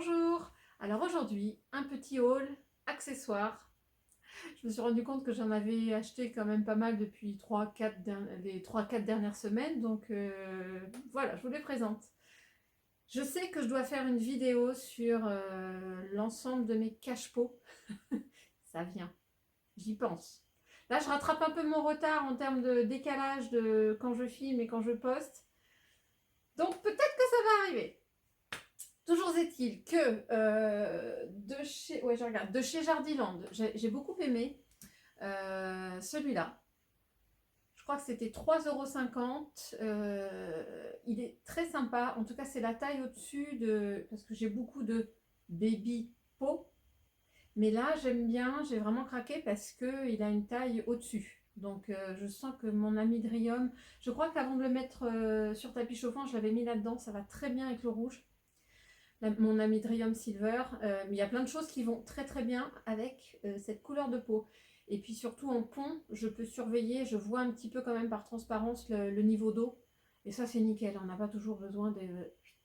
Bonjour! Alors aujourd'hui, un petit haul accessoires. Je me suis rendu compte que j'en avais acheté quand même pas mal depuis les 3-4 dernières semaines, donc voilà, je vous les présente. Je sais que je dois faire une vidéo sur l'ensemble de mes cache-pots. Ça vient, j'y pense. Là, je rattrape un peu mon retard en termes de décalage de quand je filme et quand je poste. Donc peut-être que ça va arriver. Toujours est-il que de chez Jardiland, j'ai beaucoup aimé celui-là. Je crois que c'était 3,50 €. Il est très sympa. En tout cas, c'est la taille au-dessus de... Parce que j'ai beaucoup de baby pot. Mais là, j'aime bien. J'ai vraiment craqué parce qu'il a une taille au-dessus. Donc, je sens que mon amydrium... Je crois qu'avant de le mettre sur tapis chauffant, je l'avais mis là-dedans. Ça va très bien avec le rouge. Mon amydrium silver, mais il y a plein de choses qui vont très très bien avec cette couleur de peau. Et puis surtout en pont, je peux surveiller, je vois un petit peu quand même par transparence le niveau d'eau. Et ça c'est nickel, on n'a pas toujours besoin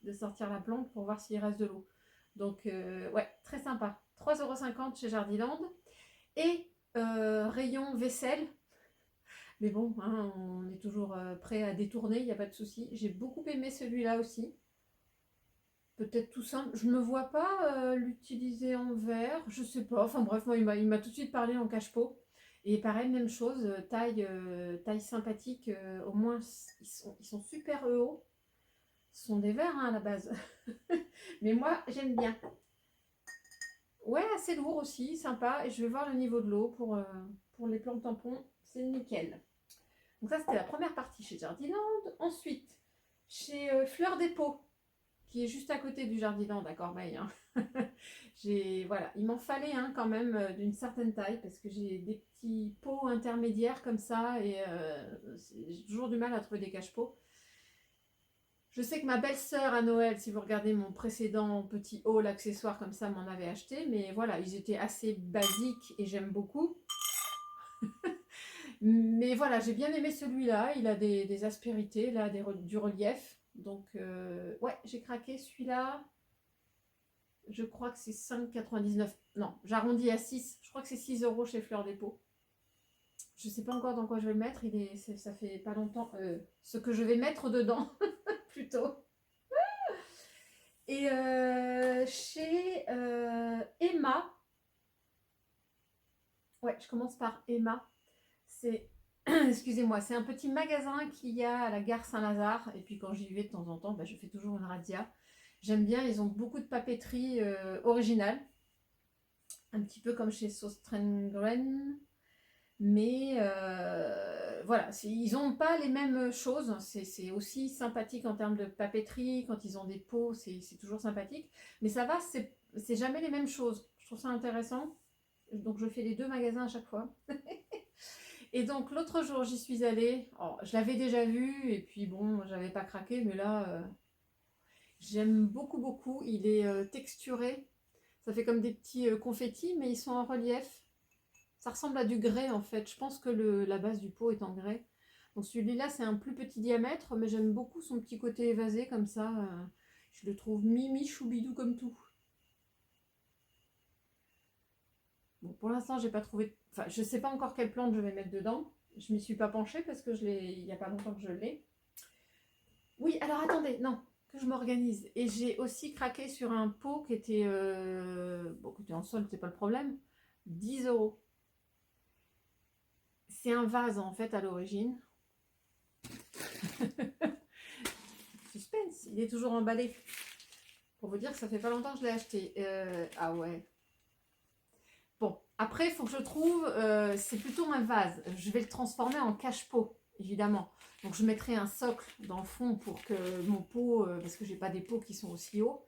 de sortir la plante pour voir s'il reste de l'eau. Donc ouais, très sympa. 3,50 € chez Jardiland. Et rayon vaisselle. Mais bon, hein, on est toujours prêt à détourner, il n'y a pas de souci. J'ai beaucoup aimé celui-là aussi. Peut-être tout simple. Je ne me vois pas l'utiliser en verre. Je sais pas. Enfin bref, moi, il m'a tout de suite parlé en cache-pot. Et pareil, même chose, taille sympathique. Au moins, ils sont super hauts. Ce sont des verres hein, à la base. Mais moi, j'aime bien. Ouais, assez lourd aussi, sympa. Et je vais voir le niveau de l'eau pour les plantes tampons. C'est nickel. Donc ça, c'était la première partie chez Jardiland. Ensuite, chez Fleur des Pots, qui est juste à côté du Jardiland à Corbeil. Hein. Voilà, il m'en fallait un quand même d'une certaine taille parce que j'ai des petits pots intermédiaires comme ça et j'ai toujours du mal à trouver des cache-pots. Je sais que ma belle-sœur à Noël, si vous regardez mon précédent petit haul accessoire comme ça, m'en avait acheté, mais voilà, ils étaient assez basiques et j'aime beaucoup. Mais voilà, j'ai bien aimé celui-là, il a des aspérités, là, du relief. Donc ouais, j'ai craqué celui-là. Je crois que c'est 5,99 €. Non, j'arrondis à 6. Je crois que c'est 6 € chez Fleur des Pots. Je ne sais pas encore dans quoi je vais le mettre. Ça fait pas longtemps. Ce que je vais mettre dedans, plutôt. Et chez Emma. Ouais, je commence par Emma. C'est... Excusez-moi, c'est un petit magasin qu'il y a à la gare Saint-Lazare. Et puis quand j'y vais de temps en temps, bah, je fais toujours une razzia. J'aime bien, ils ont beaucoup de papeterie originale. Un petit peu comme chez Sostrengren. Mais voilà, ils n'ont pas les mêmes choses. C'est aussi sympathique en termes de papeterie. Quand ils ont des pots, c'est toujours sympathique. Mais ça va, c'est jamais les mêmes choses. Je trouve ça intéressant. Donc je fais les deux magasins à chaque fois. Et donc l'autre jour, j'y suis allée. Oh, je l'avais déjà vu et puis bon, j'avais pas craqué. Mais là, j'aime beaucoup, beaucoup. Il est texturé. Ça fait comme des petits confettis, mais ils sont en relief. Ça ressemble à du grès en fait. Je pense que la base du pot est en grès. Donc celui-là, c'est un plus petit diamètre, mais j'aime beaucoup son petit côté évasé comme ça. Je le trouve mimi choubidou comme tout. Bon, pour l'instant, j'ai pas trouvé. Enfin, je sais pas encore quelle plante je vais mettre dedans. Je m'y suis pas penchée parce que il y a pas longtemps que je l'ai. Oui, alors attendez, non, que je m'organise. Et j'ai aussi craqué sur un pot qui était, bon, qui était en solde, c'est pas le problème. 10 €. C'est un vase en fait à l'origine. Suspense, il est toujours emballé. Pour vous dire que ça fait pas longtemps que je l'ai acheté. Ah ouais. Bon, après, il faut que je trouve. C'est plutôt un vase. Je vais le transformer en cache-pot, évidemment. Donc, je mettrai un socle dans le fond pour que mon pot. Parce que j'ai pas des pots qui sont aussi hauts.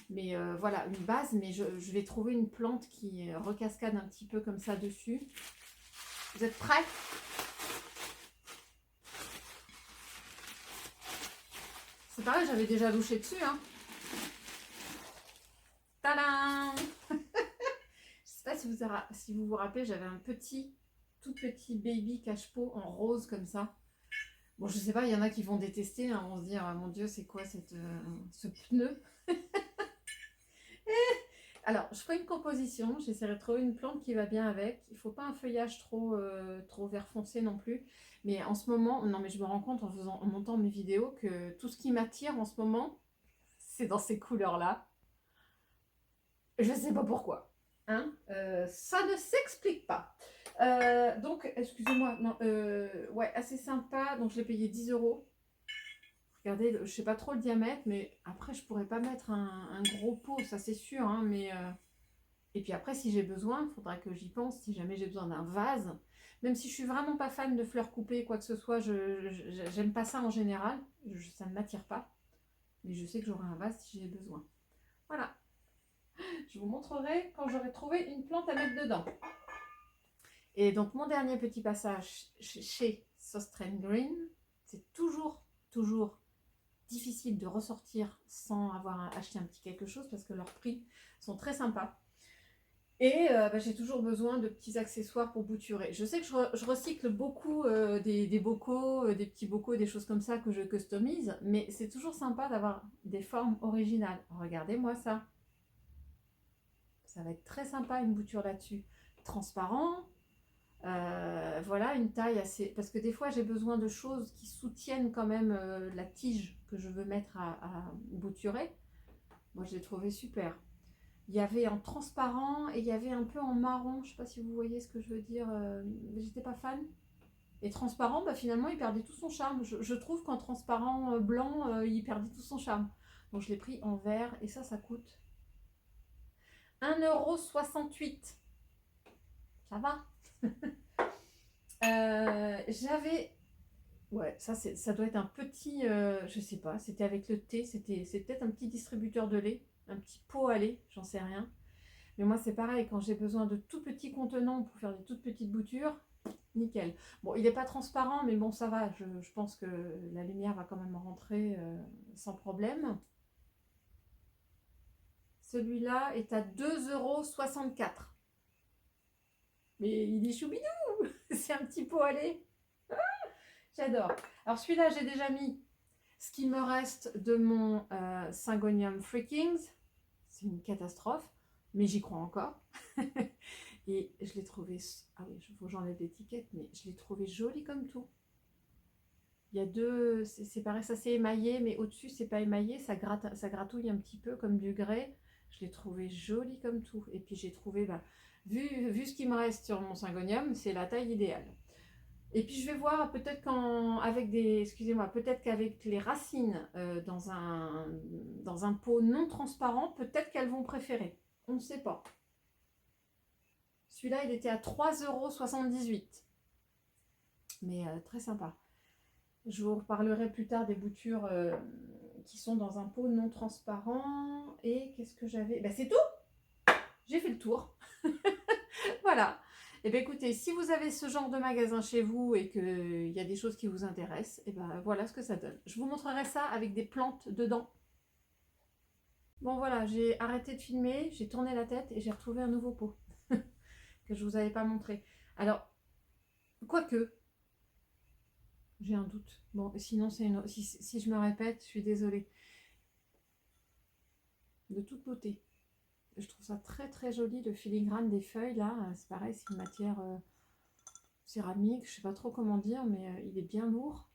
Mais voilà, une base. Mais je vais trouver une plante qui recascade un petit peu comme ça dessus. Vous êtes prêts? C'est pareil, j'avais déjà louché dessus. Hein. Tadam! Je sais pas si vous vous rappelez, j'avais un tout petit baby cache-pot en rose comme ça. Bon, je sais pas, il y en a qui vont détester, hein, vont se dire, ah, mon Dieu, c'est quoi ce pneu? Et Alors, je ferai une composition. J'essaierai de trouver une plante qui va bien avec. Il ne faut pas un feuillage trop vert foncé non plus. Mais en ce moment, non mais je me rends compte en montant mes vidéos que tout ce qui m'attire en ce moment, c'est dans ces couleurs-là. Je ne sais pas pourquoi. Hein, ça ne s'explique pas. Donc, excusez-moi, non, ouais, assez sympa. Donc, je l'ai payé 10 euros. Regardez, je ne sais pas trop le diamètre, mais après, je pourrais pas mettre un gros pot, ça c'est sûr. Hein, mais, et puis après, si j'ai besoin, il faudra que j'y pense. Si jamais j'ai besoin d'un vase, même si je suis vraiment pas fan de fleurs coupées, quoi que ce soit, j'aime pas ça en général. Ça ne m'attire pas. Mais je sais que j'aurai un vase si j'ai besoin. Voilà. Je vous montrerai quand j'aurai trouvé une plante à mettre dedans. Et donc, mon dernier petit passage chez Sostrand Green, c'est toujours difficile de ressortir sans avoir acheté un petit quelque chose parce que leurs prix sont très sympas. Et j'ai toujours besoin de petits accessoires pour bouturer. Je sais que je recycle beaucoup des bocaux, des petits bocaux, des choses comme ça que je customise, mais c'est toujours sympa d'avoir des formes originales. Regardez-moi ça. Ça va être très sympa une bouture là-dessus. Transparent. Voilà, une taille assez... Parce que des fois, j'ai besoin de choses qui soutiennent quand même la tige que je veux mettre à bouturer. Moi, je l'ai trouvé super. Il y avait en transparent et il y avait un peu en marron. Je ne sais pas si vous voyez ce que je veux dire. J'étais pas fan. Et transparent, finalement, il perdait tout son charme. Je trouve qu'en transparent blanc, il perdait tout son charme. Donc, je l'ai pris en vert et ça coûte 1,68 €. Ça va. J'avais... Ouais, ça doit être un petit... je sais pas, c'était avec le thé. C'est peut-être un petit distributeur de lait. Un petit pot à lait, j'en sais rien. Mais moi, c'est pareil, quand j'ai besoin de tout petits contenants pour faire des toutes petites boutures, nickel. Bon, il n'est pas transparent, mais bon, ça va. Je pense que la lumière va quand même rentrer sans problème. Celui-là est à 2,64 €. Mais il est choubidou. C'est un petit pot à lait. Ah, j'adore. Alors celui-là, j'ai déjà mis ce qui me reste de mon Syngonium Freakings. C'est une catastrophe, mais j'y crois encore. Et je l'ai trouvé... Ah oui, il faut que j'enlève l'étiquette, mais je l'ai trouvé joli comme tout. Il y a deux... C'est pareil, ça c'est émaillé, mais au-dessus, c'est pas émaillé. Ça gratouille un petit peu comme du grès. Je l'ai trouvé joli comme tout. Et puis j'ai trouvé... vu ce qui me reste sur mon Syngonium, c'est la taille idéale. Et puis je vais voir peut-être peut-être qu'avec les racines dans un pot non transparent, peut-être qu'elles vont préférer. On ne sait pas. Celui-là, il était à 3,78 €. Mais très sympa. Je vous reparlerai plus tard des boutures qui sont dans un pot non transparent. Et qu'est-ce que j'avais? C'est tout. J'ai fait le tour. Voilà. Et bien écoutez, si vous avez ce genre de magasin chez vous et qu'il y a des choses qui vous intéressent, et voilà ce que ça donne. Je vous montrerai ça avec des plantes dedans. Bon voilà, j'ai arrêté de filmer, j'ai tourné la tête et j'ai retrouvé un nouveau pot que je vous avais pas montré. Alors, quoique, j'ai un doute. Bon, sinon, si je me répète, je suis désolée. De toute beauté. Je trouve ça très très joli, le filigrane des feuilles là. C'est pareil, c'est une matière céramique, je sais pas trop comment dire, mais il est bien lourd.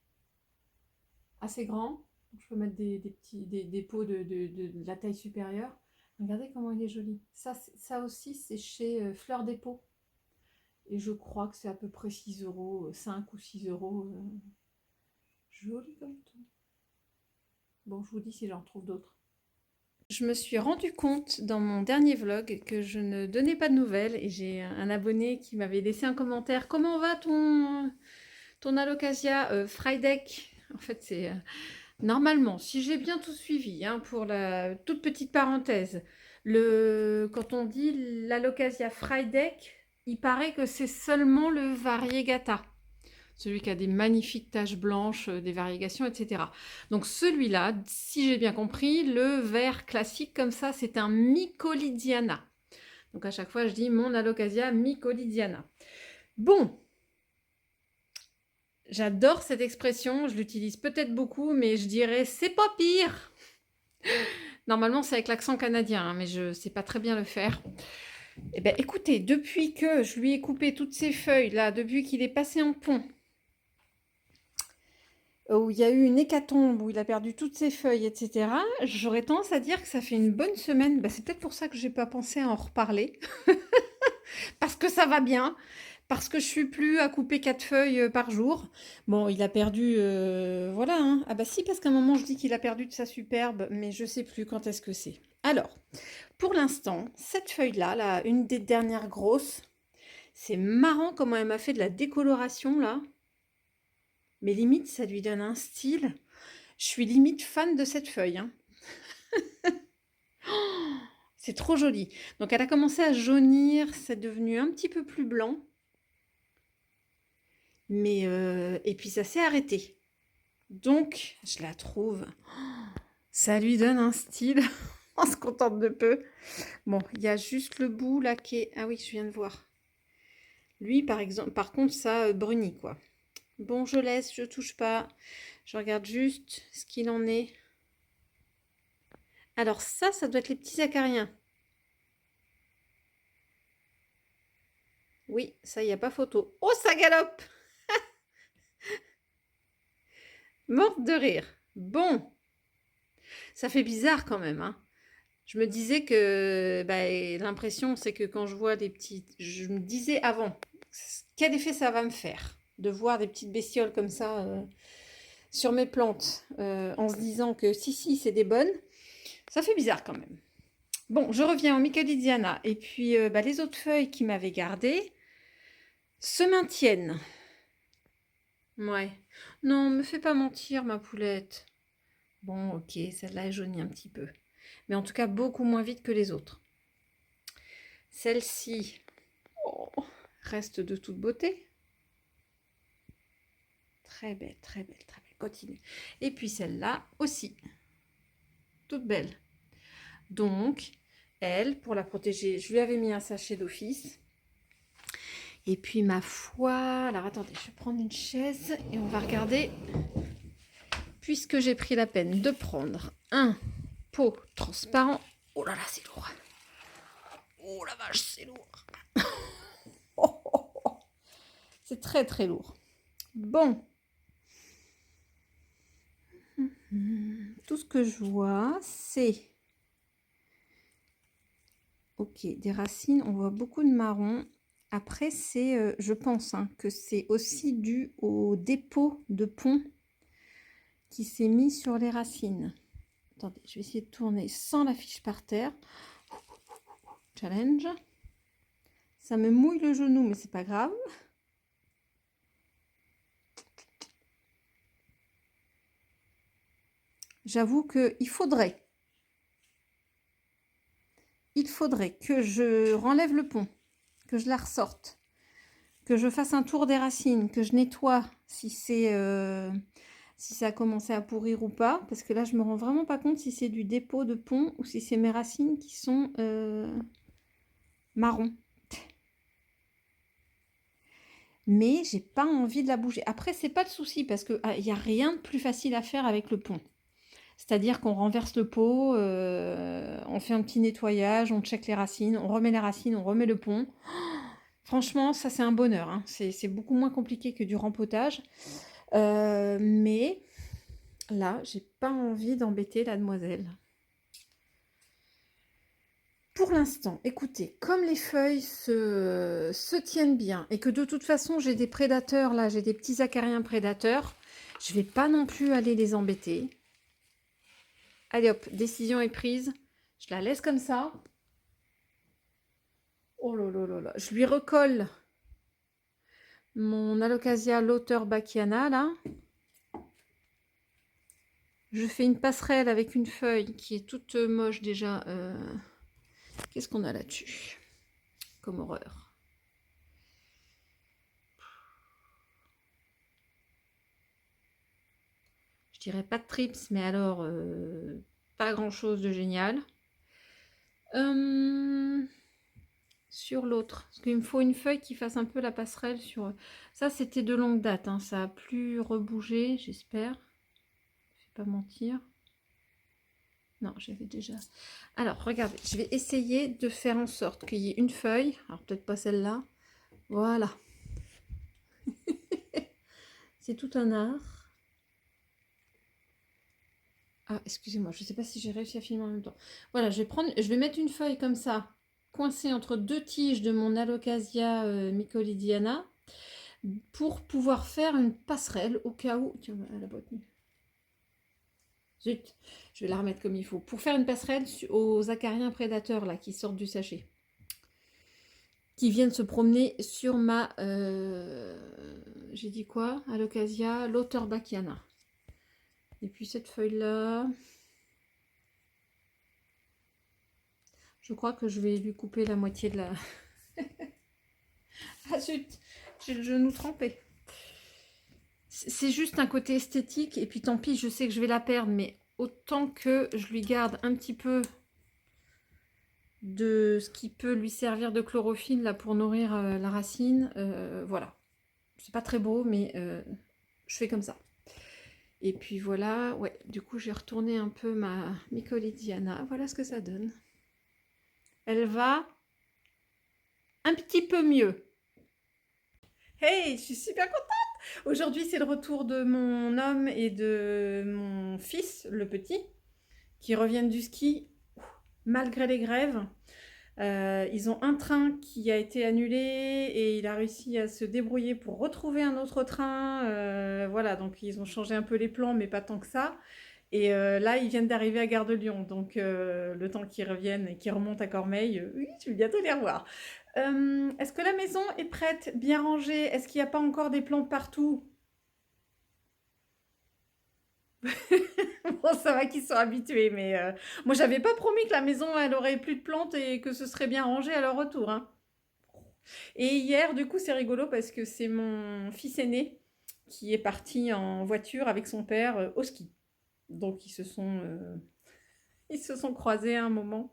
Assez grand. Donc, je peux mettre des pots de la taille supérieure. Regardez comment il est joli. Ça aussi, c'est chez Fleur des Pots. Et je crois que c'est à peu près 6 €, 5 ou 6 €. Joli comme tout. Bon, je vous dis si j'en trouve d'autres. Je me suis rendu compte dans mon dernier vlog que je ne donnais pas de nouvelles et j'ai un abonné qui m'avait laissé un commentaire. Comment va ton Alocasia Frydek? En fait, c'est normalement, si j'ai bien tout suivi, hein, pour la toute petite parenthèse, quand on dit l'Alocasia Frydek, il paraît que c'est seulement le variegata. Celui qui a des magnifiques taches blanches, des variegations, etc. Donc celui-là, si j'ai bien compris, le vert classique comme ça, c'est un Mycolidiana. Donc à chaque fois, je dis mon Alocasia Mycolidiana. Bon, j'adore cette expression, je l'utilise peut-être beaucoup, mais je dirais c'est pas pire. Normalement, c'est avec l'accent canadien, hein, mais je ne sais pas très bien le faire. Eh bien, écoutez, depuis que je lui ai coupé toutes ces feuilles, là, depuis qu'il est passé en pont, où il y a eu une hécatombe, où il a perdu toutes ses feuilles, etc., j'aurais tendance à dire que ça fait une bonne semaine. Bah, c'est peut-être pour ça que j'ai pas pensé à en reparler. Parce que ça va bien, parce que je suis plus à couper 4 feuilles par jour. Bon, il a perdu, voilà, hein. Ah bah si, parce qu'à un moment, je dis qu'il a perdu de sa superbe, mais je sais plus quand est-ce que c'est. Alors, pour l'instant, cette feuille-là, là, une des dernières grosses, c'est marrant comment elle m'a fait de la décoloration, là. Mais limite, ça lui donne un style. Je suis limite fan de cette feuille, hein. C'est trop joli. Donc, elle a commencé à jaunir, c'est devenu un petit peu plus blanc. Mais, et puis ça s'est arrêté. Donc, je la trouve. Ça lui donne un style. On se contente de peu. Bon, il y a juste le bout là qui est... Ah oui, je viens de voir. Lui, par exemple, par contre, ça brunit, quoi. Bon, je laisse, je touche pas. Je regarde juste ce qu'il en est. Alors ça doit être les petits acariens. Oui, ça, il n'y a pas photo. Oh, ça galope! Morte de rire. Bon, ça fait bizarre quand même, hein. Je me disais que bah, l'impression, c'est que quand je vois des petites... Je me disais avant, quel effet ça va me faire de voir des petites bestioles comme ça sur mes plantes, en se disant que si, c'est des bonnes. Ça fait bizarre quand même. Bon, je reviens au Mycalidiana. Et puis, bah, les autres feuilles qui m'avaient gardées se maintiennent. Ouais. Non, me fais pas mentir, ma poulette. Bon, ok, celle-là est jaunie un petit peu. Mais en tout cas, beaucoup moins vite que les autres. Celle-ci oh, reste de toute beauté. Très belle, très belle, très belle. Continue. Et puis celle-là aussi. Toute belle. Donc, elle, pour la protéger, je lui avais mis un sachet d'office. Et puis ma foi, alors attendez, je vais prendre une chaise et on va regarder. Puisque j'ai pris la peine de prendre un pot transparent. Oh là là, c'est lourd. Oh la vache, c'est lourd. Oh, oh, oh. C'est très très lourd. Bon. Tout ce que je vois, c'est... Ok, des racines, on voit beaucoup de marron. Après, c'est, je pense hein, que c'est aussi dû au dépôt de pont qui s'est mis sur les racines. Attendez, je vais essayer de tourner sans la fiche par terre. Challenge. Ça me mouille le genou, mais c'est pas grave. J'avoue qu'il faudrait que je renlève le pont, que je la ressorte, que je fasse un tour des racines, que je nettoie si c'est si ça a commencé à pourrir ou pas, parce que là je me rends vraiment pas compte si c'est du dépôt de pont ou si c'est mes racines qui sont marron. Mais j'ai pas envie de la bouger. Après c'est pas de souci parce que il n'y a rien de plus facile à faire avec le pont. C'est-à-dire qu'on renverse le pot, on fait un petit nettoyage, on check les racines, on remet les racines, on remet le pont. Franchement, ça c'est un bonheur, hein. C'est beaucoup moins compliqué que du rempotage. Mais là, j'ai pas envie d'embêter la demoiselle. Pour l'instant, écoutez, comme les feuilles se tiennent bien et que de toute façon j'ai des prédateurs, là j'ai des petits acariens prédateurs, je vais pas non plus aller les embêter. Allez hop, décision est prise. Je la laisse comme ça. Oh là là là là. Je lui recolle mon Alocasia Lauterbachia là. Je fais une passerelle avec une feuille qui est toute moche déjà. Qu'est-ce qu'on a là-dessus comme horreur? Je dirais pas de trips, mais alors pas grand-chose de génial. Sur l'autre, parce qu'il me faut une feuille qui fasse un peu la passerelle sur... Ça, c'était de longue date, hein. Ça a plus rebougé, j'espère. Je vais pas mentir. Non, j'avais déjà. Alors, regardez, je vais essayer de faire en sorte qu'il y ait une feuille. Alors, peut-être pas celle-là. Voilà. C'est tout un art. Ah, excusez-moi, je ne sais pas si j'ai réussi à filmer en même temps. Voilà, je vais mettre une feuille comme ça, coincée entre deux tiges de mon Alocasia mycolidiana, pour pouvoir faire une passerelle au cas où... Tiens, elle a boîte nue. Zut, je vais la remettre comme il faut. Pour faire une passerelle aux acariens prédateurs là, qui sortent du sachet. Qui viennent se promener sur ma... j'ai dit quoi? Alocasia lauterbachia. Et puis cette feuille-là... Je crois que je vais lui couper la moitié de la... Ah zut, j'ai le genou trempé. C'est juste un côté esthétique. Et puis tant pis, je sais que je vais la perdre. Mais autant que je lui garde un petit peu de ce qui peut lui servir de chlorophylle là, pour nourrir la racine. Voilà. C'est pas très beau, mais je fais comme ça. Et puis voilà, ouais, du coup j'ai retourné un peu ma mycolidiana. Voilà ce que ça donne. Elle va un petit peu mieux. Hey, je suis super contente! Aujourd'hui, c'est le retour de mon homme et de mon fils, le petit, qui reviennent du ski malgré les grèves. Ils ont un train qui a été annulé et il a réussi à se débrouiller pour retrouver un autre train. Voilà, donc ils ont changé un peu les plans, mais pas tant que ça. Et là, ils viennent d'arriver à Gare de Lyon. Donc, le temps qu'ils reviennent et qu'ils remontent à Cormeilles, oui, je vais bientôt les revoir. Est-ce que la maison est prête, bien rangée? Est-ce qu'il n'y a pas encore des plantes partout? Bon, ça va qu'ils sont habitués, mais moi, j'avais pas promis que la maison, elle aurait plus de plantes et que ce serait bien rangé à leur retour, hein. Et hier, du coup, c'est rigolo parce que c'est mon fils aîné qui est parti en voiture avec son père au ski. Donc, ils se sont croisés à un moment.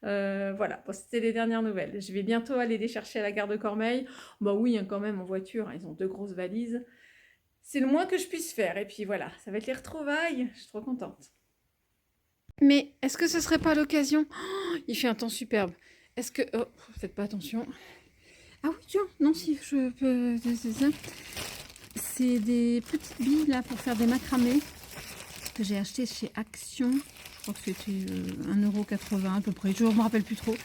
Voilà, bon, c'était les dernières nouvelles. Je vais bientôt aller les chercher à la gare de Cormeilles. Bah oui, hein, quand même, en voiture, ils ont 2 grosses valises. C'est le moins que je puisse faire. Et puis voilà, ça va être les retrouvailles. Je suis trop contente. Mais est-ce que ce serait pas l'occasion? Oh, il fait un temps superbe. Est-ce que... Oh, faites pas attention. Ah oui, tiens, non, si, je peux... C'est ça. C'est des petites billes, là, pour faire des macramés, que j'ai acheté chez Action. Je crois que c'était 1,80 € à peu près. Je ne me rappelle plus trop.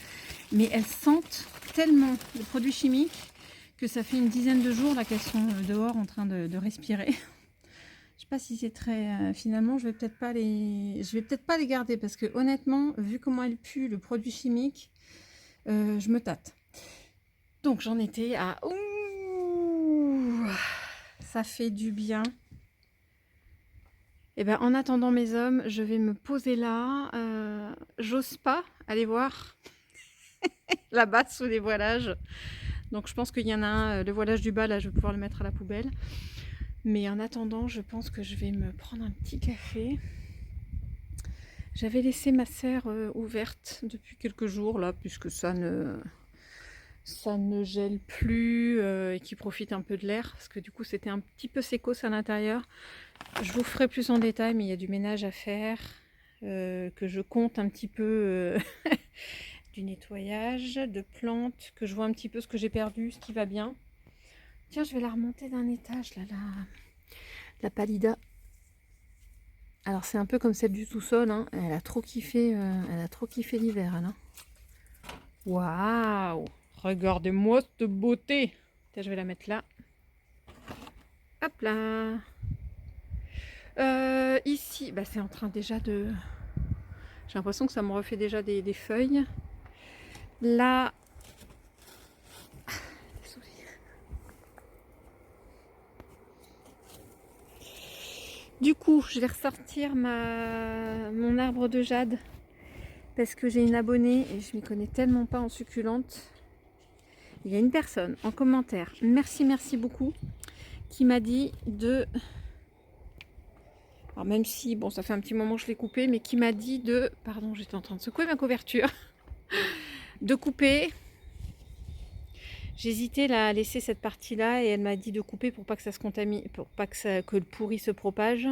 Mais elles sentent tellement de produits chimiques que ça fait une dizaine de jours là qu'elles sont dehors en train de respirer. Je sais pas si c'est très... finalement, je vais peut-être pas les garder parce que honnêtement, vu comment elles puent le produit chimique, je me tâte. Donc j'en étais à... Ouh, ça fait du bien. Et ben, en attendant mes hommes, je vais me poser là. J'ose pas aller voir là-bas sous les voilages. Donc je pense qu'il y en a un, le voilage du bas, là, je vais pouvoir le mettre à la poubelle. Mais en attendant, je pense que je vais me prendre un petit café. J'avais laissé ma serre ouverte depuis quelques jours, là, puisque ça ne gèle plus et qui profite un peu de l'air. Parce que du coup, c'était un petit peu sécos à l'intérieur. Je vous ferai plus en détail, mais il y a du ménage à faire. Que je compte un petit peu du nettoyage, de plantes, que je vois un petit peu ce que j'ai perdu, ce qui va bien. Tiens, je vais la remonter d'un étage, là, la Pallida. Alors, c'est un peu comme celle du sous-sol, hein. Elle a trop kiffé l'hiver, hein. Waouh! Regardez-moi cette beauté! Tiens, je vais la mettre là. Hop là! Ici, bah, c'est en train déjà de... J'ai l'impression que ça me refait déjà des feuilles. Là... Du coup, je vais ressortir mon arbre de jade parce que j'ai une abonnée et je m'y connais tellement pas en succulente. Il y a une personne en commentaire, merci beaucoup, qui m'a dit de... Alors même si, bon, ça fait un petit moment que je l'ai coupé, mais qui m'a dit de... Pardon, j'étais en train de secouer ma couverture. De couper. J'hésitais à laisser cette partie-là et elle m'a dit de couper pour pas que ça se contamine, pour pas que le pourri se propage.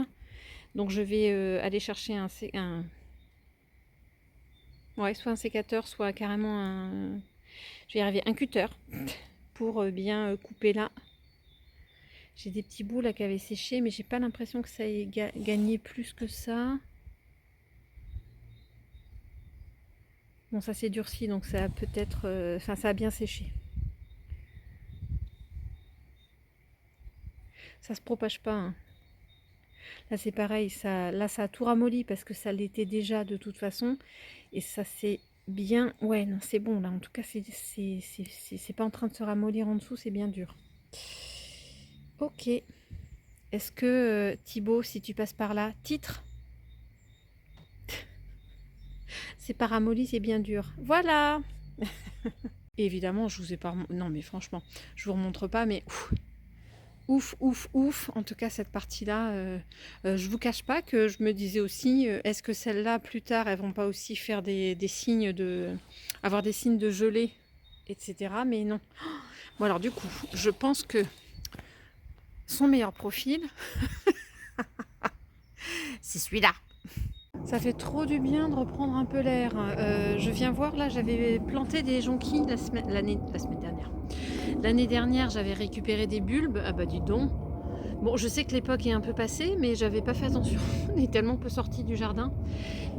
Donc je vais aller chercher un Ouais, soit un sécateur, soit carrément un... Je vais y arriver, un cutter pour bien couper là. J'ai des petits bouts là qui avaient séché, mais j'ai pas l'impression que ça ait gagné plus que ça. Bon, ça s'est durci, donc ça a peut-être... Enfin, ça a bien séché. Ça se propage pas, hein. Là, c'est pareil, là, ça a tout ramolli parce que ça l'était déjà de toute façon. Et ça, c'est bien... Ouais, non, c'est bon, là. En tout cas, c'est pas en train de se ramollir en dessous, c'est bien dur. Ok. Est-ce que, Thibaut, si tu passes par là, titre? C'est pas ramolli, c'est bien dur. Voilà. Et évidemment, je vous ai pas... Non, mais franchement, je vous remontre pas, mais... Ouf, ouf, ouf. En tout cas, cette partie-là, je vous cache pas que je me disais aussi, est-ce que celles-là, plus tard, elles vont pas aussi faire des signes de... avoir des signes de gelée, etc. Mais non. Bon, alors du coup, je pense que son meilleur profil, c'est celui-là. Ça fait trop du bien de reprendre un peu l'air. Je viens voir, là, j'avais planté des jonquilles l'année dernière. L'année dernière, j'avais récupéré des bulbes. Ah bah dis donc. Bon, je sais que l'époque est un peu passée, mais j'avais pas fait attention. On est tellement peu sorti du jardin.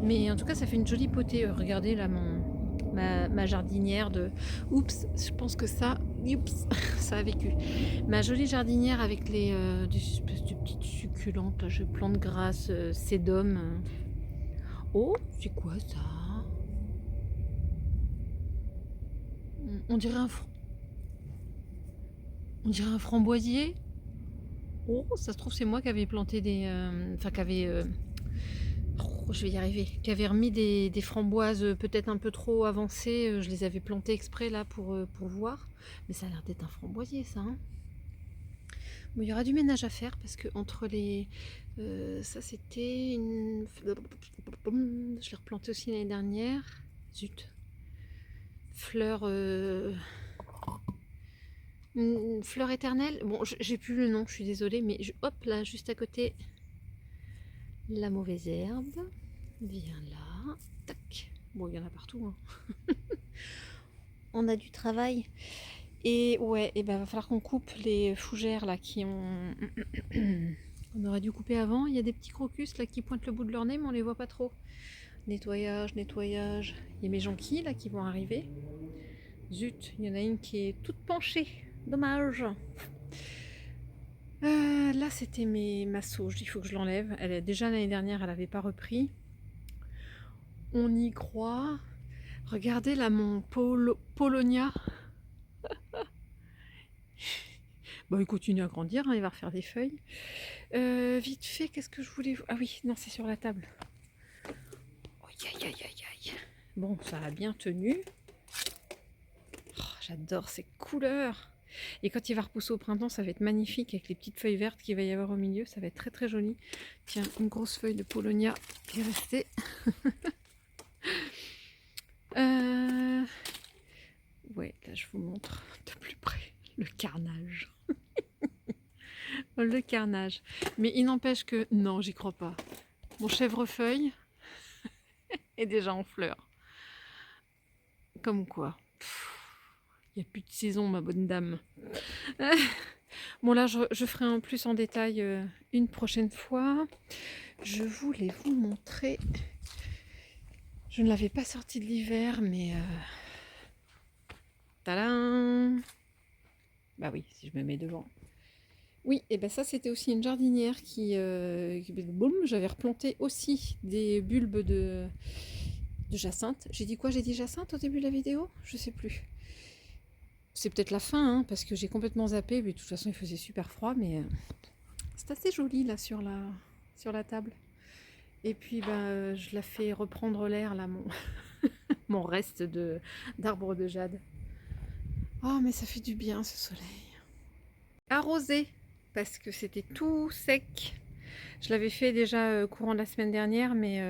Mais en tout cas, ça fait une jolie potée. Regardez là ma jardinière de... Oups, je pense que ça... Oups, ça a vécu. Ma jolie jardinière avec des espèces de petites succulentes. Là, je plante grâce, sédum. Oh, c'est quoi ça? On dirait un framboisier. Oh, ça se trouve, c'est moi qui avais planté des... Enfin, je vais y arriver. Qui avait remis des framboises peut-être un peu trop avancées. Je les avais plantées exprès là pour voir. Mais ça a l'air d'être un framboisier, ça. Hein. Bon, il y aura du ménage à faire parce que entre les... ça, c'était une... Je l'ai replanté aussi l'année dernière. Zut. Fleur... Une fleur éternelle. Bon, j'ai plus le nom, je suis désolée, mais hop là, juste à côté, la mauvaise herbe. Viens là. Tac. Bon, il y en a partout. Hein. On a du travail. Et ouais, et ben va falloir qu'on coupe les fougères là qui ont. On aurait dû couper avant. Il y a des petits crocus là qui pointent le bout de leur nez, mais on les voit pas trop. Nettoyage, nettoyage. Il y a mes jonquilles là qui vont arriver. Zut, il y en a une qui est toute penchée. Dommage. Là, c'était ma sauge. Il faut que je l'enlève. Déjà l'année dernière, elle n'avait pas repris. On y croit. Regardez là mon Polonia. Bon, il continue à grandir. Hein, il va refaire des feuilles. Vite fait, qu'est-ce que je voulais... Ah oui, non, c'est sur la table. Aïe, aïe, aïe, aïe. Bon, ça a bien tenu. Oh, j'adore ces couleurs. Et quand il va repousser au printemps, ça va être magnifique avec les petites feuilles vertes qu'il va y avoir au milieu. Ça va être très très joli. Tiens, une grosse feuille de Polonia qui est restée. Ouais, là je vous montre de plus près le carnage. Le carnage. Mais il n'empêche que... Non, j'y crois pas. Mon chèvrefeuille est déjà en fleurs. Comme quoi. Il n'y a plus de saison, ma bonne dame. Bon, là, je ferai un plus en détail une prochaine fois. Je voulais vous montrer... Je ne l'avais pas sorti de l'hiver, mais... Tadam! Bah oui, si je me mets devant. Oui, et ben ça, c'était aussi une jardinière qui boum, j'avais replanté aussi des bulbes de jacinthe. J'ai dit quoi? J'ai dit jacinthe au début de la vidéo? Je sais plus. C'est peut-être la fin, hein, parce que j'ai complètement zappé. Mais de toute façon, il faisait super froid, mais c'est assez joli là sur la table. Et puis, je la fais reprendre l'air là, mon reste d'arbre de jade. Oh, mais ça fait du bien ce soleil. Arroser, parce que c'était tout sec. Je l'avais fait déjà courant de la semaine dernière, mais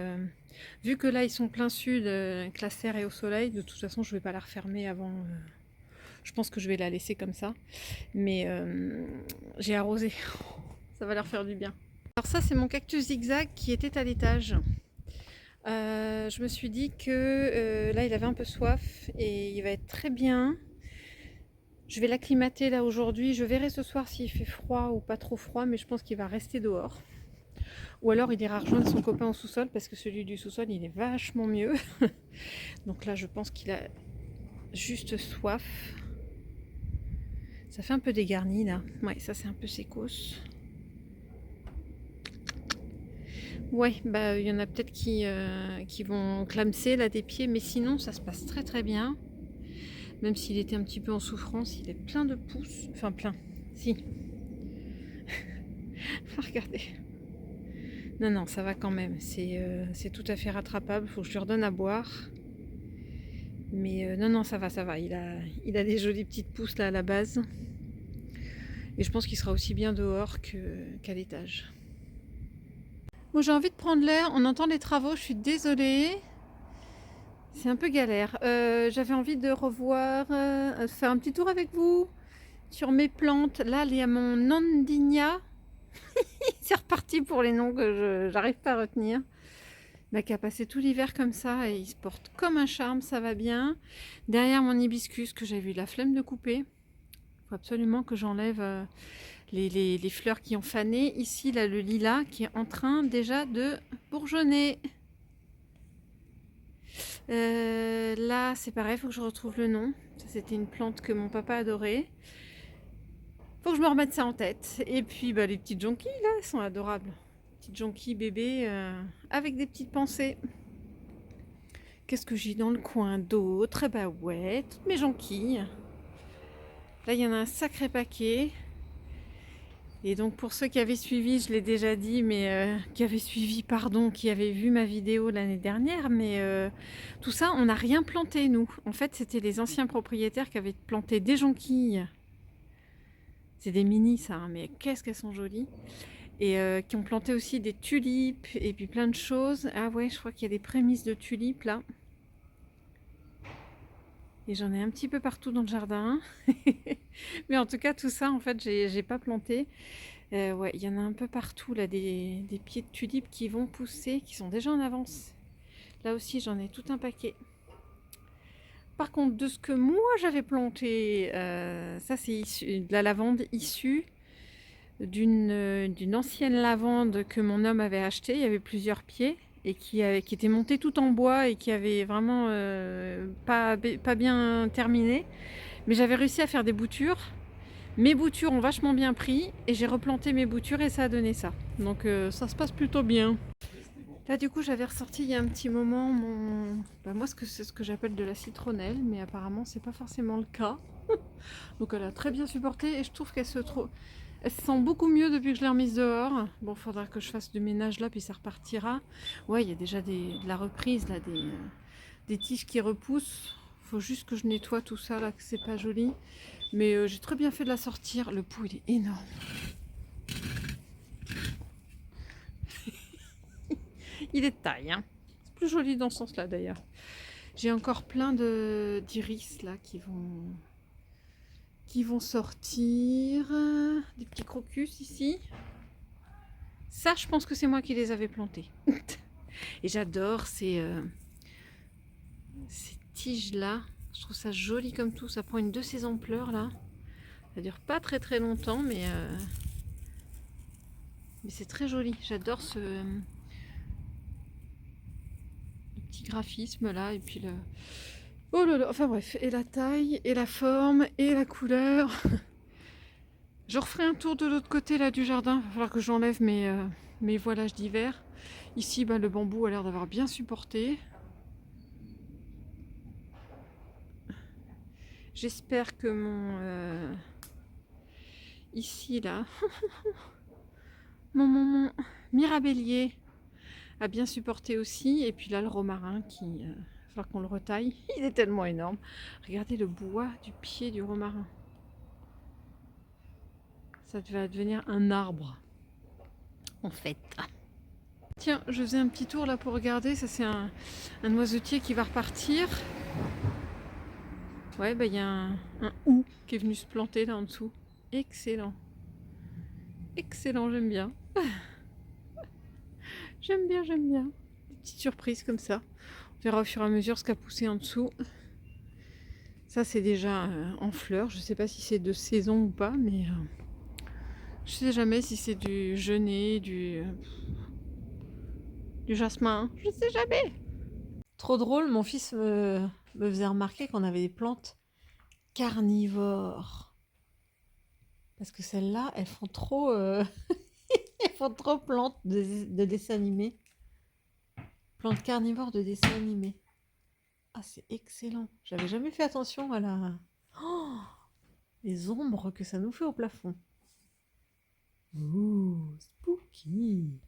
vu que là ils sont plein sud, que la serre est au soleil, de toute façon je vais pas la refermer avant. Je pense que je vais la laisser comme ça. Mais j'ai arrosé. Ça va leur faire du bien. Alors ça c'est mon cactus zigzag qui était à l'étage. Je me suis dit que là, il avait un peu soif et il va être très bien. Je vais l'acclimater là aujourd'hui. Je verrai ce soir s'il fait froid ou pas trop froid, mais je pense qu'il va rester dehors. Ou alors il ira rejoindre son copain au sous-sol parce que celui du sous-sol, il est vachement mieux. Donc là, je pense qu'il a juste soif. Ça fait un peu dégarni là. Ouais, ça c'est un peu sécos. Ouais, bah il y en a peut-être qui vont clamser là des pieds, mais sinon ça se passe très très bien. Même s'il était un petit peu en souffrance, il est plein de pouces. Enfin plein. Si. Regardez. Non, non, ça va quand même. C'est tout à fait rattrapable. Faut que je lui redonne à boire. Mais non, non, ça va, ça va. Il a des jolies petites pousses là à la base. Et je pense qu'il sera aussi bien dehors qu'à l'étage. Bon, j'ai envie de prendre l'air. On entend les travaux, je suis désolée. C'est un peu galère. J'avais envie de revoir, faire un petit tour avec vous sur mes plantes. Là, il y a mon Nandinia. C'est reparti pour les noms que j'arrive pas à retenir. Bah, qui a passé tout l'hiver comme ça et il se porte comme un charme, ça va bien. Derrière mon hibiscus que j'avais eu la flemme de couper. Il faut absolument que j'enlève les fleurs qui ont fané. Ici, là, le lilas qui est en train déjà de bourgeonner. Là, c'est pareil, il faut que je retrouve le nom. Ça, c'était une plante que mon papa adorait. Faut que je me remette ça en tête. Et puis, bah, les petites jonquilles, là, elles sont adorables. Petites jonquilles bébés avec des petites pensées. Qu'est-ce que j'ai dans le coin d'autre? Bah ouais, toutes mes jonquilles. Là, il y en a un sacré paquet. Et donc, pour ceux qui avaient suivi, je l'ai déjà dit, mais qui avaient suivi, pardon, qui avaient vu ma vidéo l'année dernière, mais tout ça, on n'a rien planté, nous. En fait, c'était les anciens propriétaires qui avaient planté des jonquilles. C'est des mini, ça, hein, mais qu'est-ce qu'elles sont jolies. Et qui ont planté aussi des tulipes et puis plein de choses. Ah ouais, je crois qu'il y a des prémices de tulipes, là. Et j'en ai un petit peu partout dans le jardin. Mais en tout cas, tout ça, en fait, j'ai pas planté. Ouais, il y en a un peu partout, là, des pieds de tulipes qui vont pousser, qui sont déjà en avance. Là aussi, j'en ai tout un paquet. Par contre, de ce que moi, j'avais planté, ça, c'est de la lavande issue d'une ancienne lavande que mon homme avait achetée. Il y avait plusieurs pieds et qui était montée tout en bois et qui avait vraiment pas bien terminé. Mais j'avais réussi à faire des boutures. Mes boutures ont vachement bien pris et j'ai replanté mes boutures et ça a donné ça. Donc ça se passe plutôt bien. Là du coup j'avais ressorti il y a un petit moment moi c'est ce que j'appelle de la citronnelle, mais apparemment c'est pas forcément le cas. Donc elle a très bien supporté et je trouve qu'elle se sent beaucoup mieux depuis que je l'ai remise dehors. Bon, faudra que je fasse du ménage là puis ça repartira. Ouais, il y a déjà de la reprise là, des tiges qui repoussent. Faut juste que je nettoie tout ça là, que c'est pas joli. Mais j'ai très bien fait de la sortir. Le pot il est énorme. Il est de taille, hein. C'est plus joli dans ce sens-là d'ailleurs. J'ai encore plein d'iris là qui vont sortir. Des petits crocus ici. Ça, je pense que c'est moi qui les avais plantés. Et j'adore ces tiges là. Je trouve ça joli comme tout. Ça prend une de ses ampleurs là. Ça dure pas très très longtemps, mais c'est très joli. J'adore ce petit graphisme là. Et puis le... Oh là là, enfin bref. Et la taille, et la forme, et la couleur. Je referai un tour de l'autre côté là du jardin. Il va falloir que j'enlève mes voilages d'hiver. Ici, le bambou a l'air d'avoir bien supporté. J'espère que ici là, mon mirabellier a bien supporté aussi. Et puis là, le romarin il va falloir qu'on le retaille. Il est tellement énorme. Regardez le bois du pied du romarin. Ça va devenir un arbre, en fait. Tiens, je faisais un petit tour là pour regarder. Ça, c'est un noisetier qui va repartir. Ouais, il y a un hou qui est venu se planter là en dessous. Excellent. Excellent, j'aime bien. J'aime bien, j'aime bien. petites surprises comme ça. On verra au fur et à mesure ce qu'a poussé en dessous. Ça, c'est déjà en fleurs. Je sais pas si c'est de saison ou pas, mais je sais jamais si c'est du genêt, du jasmin. Je sais jamais. Trop drôle, mon fils me faisait remarquer qu'on avait des plantes carnivores. Parce que celles-là, elles font trop, elles font trop plantes de dessins animés. Plantes carnivores de dessins animés. Ah, c'est excellent. J'avais jamais fait attention à oh, les ombres que ça nous fait au plafond. Ouh, spooky.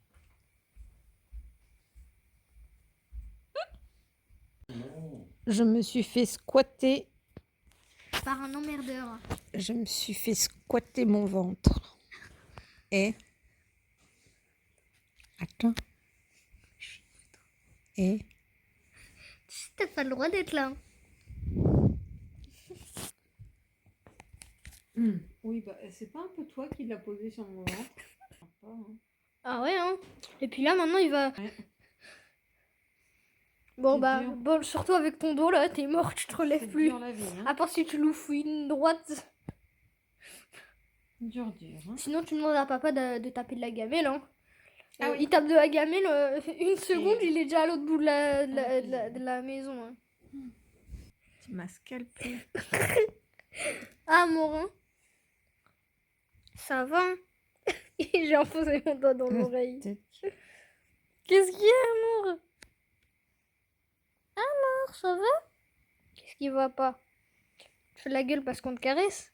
Je me suis fait squatter. Par un emmerdeur. Je me suis fait squatter mon ventre. Et attends. Et T'as pas le droit d'être là. oui, bah c'est pas un peu toi qui l'as posé sur mon ventre. Ah ouais, hein. Et puis là, maintenant, il va... Ouais. Bon, C'est bah, dur. bon, surtout avec ton dos, là, t'es mort, tu te relèves C'est plus. dur la vie, hein. À part si tu loues une droite. Dur, hein. Sinon, tu demandes à papa de taper de la gamelle, hein. Ah oui. Il tape de la gamelle, une seconde, il est déjà à l'autre bout de Ah, la maison. Hein. Tu m'as scalpé. Ah, Morin. Ça va hein. J'ai enfoncé mon doigt dans l'oreille. Qu'est-ce qu'il y a, Amour? Amour, ça va? Qu'est-ce qui va pas? Tu fais la gueule parce qu'on te caresse?